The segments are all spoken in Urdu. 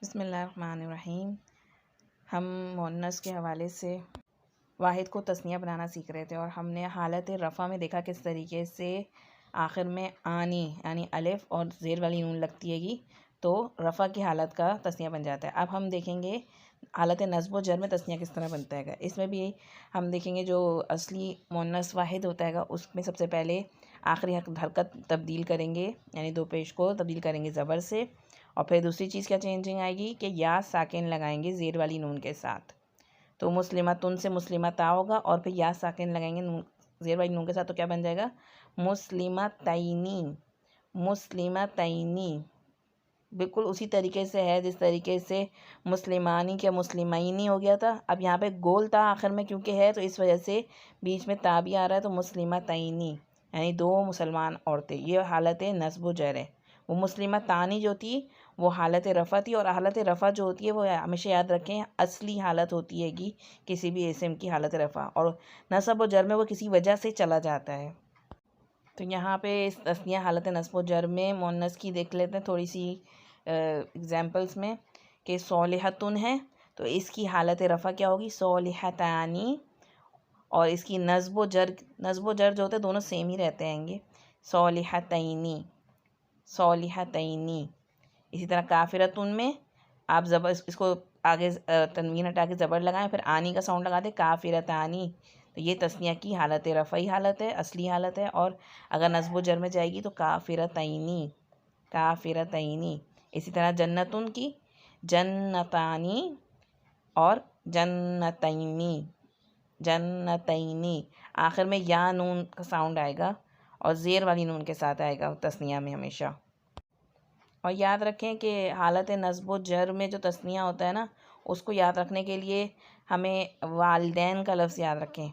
بسم اللہ الرحمن الرحیم۔ ہم مؤنث کے حوالے سے واحد کو تثنیہ بنانا سیکھ رہے تھے، اور ہم نے حالت رفع میں دیکھا کس طریقے سے آخر میں آنی یعنی الف اور زیر والی نون لگتی ہے گی تو رفع کی حالت کا تثنیہ بن جاتا ہے۔ اب ہم دیکھیں گے حالت نصب و جر میں تثنیہ کس طرح بنتا ہے گا۔ اس میں بھی ہم دیکھیں گے جو اصلی مؤنث واحد ہوتا ہے گا اس میں سب سے پہلے آخری حرکت تبدیل کریں گے، یعنی دو پیش کو تبدیل کریں گے زبر سے، اور پھر دوسری چیز کیا چینجنگ آئے گی کہ یا ساکن لگائیں گے زیر والی نون کے ساتھ، تو مسلمتن سے مسلمتا ہوگا، اور پھر یا ساکن لگائیں گے زیر والی نون کے ساتھ تو کیا بن جائے گا مسلمتینی، مسلمتینی۔ بالکل اسی طریقے سے ہے جس طریقے سے مسلمانی کیا مسلمینی ہو گیا تھا۔ اب یہاں پہ گول تا آخر میں کیونکہ ہے تو اس وجہ سے بیچ میں تا بھی آ رہا ہے، تو مسلمتینی یعنی دو مسلمان عورتیں، یہ حالت نصب و جر ہے۔ وہ مسلمتانی جو تھی وہ حالت رفع تھی، اور حالت رفع جو ہوتی ہے وہ ہمیشہ یاد رکھیں اصلی حالت ہوتی ہے گی کسی بھی اسم کی حالت رفع، اور نصب و جر میں وہ کسی وجہ سے چلا جاتا ہے۔ تو یہاں پہ اس تثنیہ حالت نصب و جر میں مؤنث کی دیکھ لیتے ہیں تھوڑی سی اگزامپلس میں، کہ صالحتن ہے تو اس کی حالت رفع کیا ہوگی صالحتانی، اور اس کی نصب و جر جو ہوتے ہیں دونوں سیم ہی رہتے ہیں گے، صالحتینی، صالحتینی۔ اسی طرح کافرتن میں آپ زبر اس کو آگے تنوین ہٹا کے زبر لگائیں، پھر آنی کا ساؤنڈ لگا دیں کافرتانی، تو یہ تثنیہ کی حالت رفعی حالت ہے، اصلی حالت ہے، اور اگر نصب و جر میں جائے گی تو کافرتینی، کافرتینی۔ اسی طرح جنتن کی جنتانی اور جنتینی، جنتینی۔ آخر میں یا نون کا ساؤنڈ آئے گا اور زیر والی نون کے ساتھ آئے گا تثنیہ میں ہمیشہ۔ اور یاد رکھیں کہ حالت نصب و جر میں جو تثنیہ ہوتا ہے نا، اس کو یاد رکھنے کے لیے ہمیں والدین کا لفظ یاد رکھیں،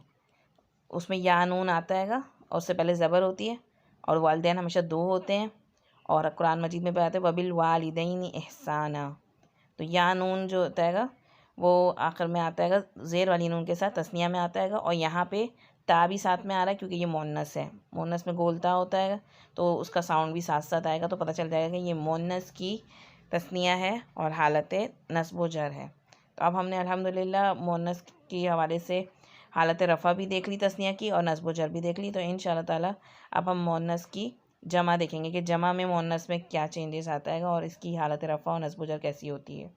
اس میں یا نون آتا ہے گا اور اس سے پہلے زبر ہوتی ہے، اور والدین ہمیشہ دو ہوتے ہیں، اور قرآن مجید میں بتاتے ہیں وبالوالدین احسانا، تو یا نون جو ہوتا ہے گا وہ آخر میں آتا ہے گا زیر والی نون کے ساتھ تثنیہ میں آتا ہے گا، اور یہاں پہ تا بھی ساتھ میں آ رہا ہے کیونکہ یہ مؤنث ہے، مؤنث میں گولتا ہوتا ہے گا تو اس کا ساؤنڈ بھی ساتھ ساتھ آئے گا، تو پتہ چل جائے گا کہ یہ مؤنث کی تثنیہ ہے اور حالت نصب و جر ہے۔ تو اب ہم نے الحمدللہ مؤنث کے حوالے سے حالت رفع بھی دیکھ لی تثنیہ کی، اور نصب و جر بھی دیکھ لی، تو انشاءاللہ تعالی اب ہم مؤنث کی جمع دیکھیں گے کہ جمع میں مؤنث میں کیا چینجز آتا ہے گا، اور اس کی حالت رفع اور نصب و جر کیسی ہوتی ہے۔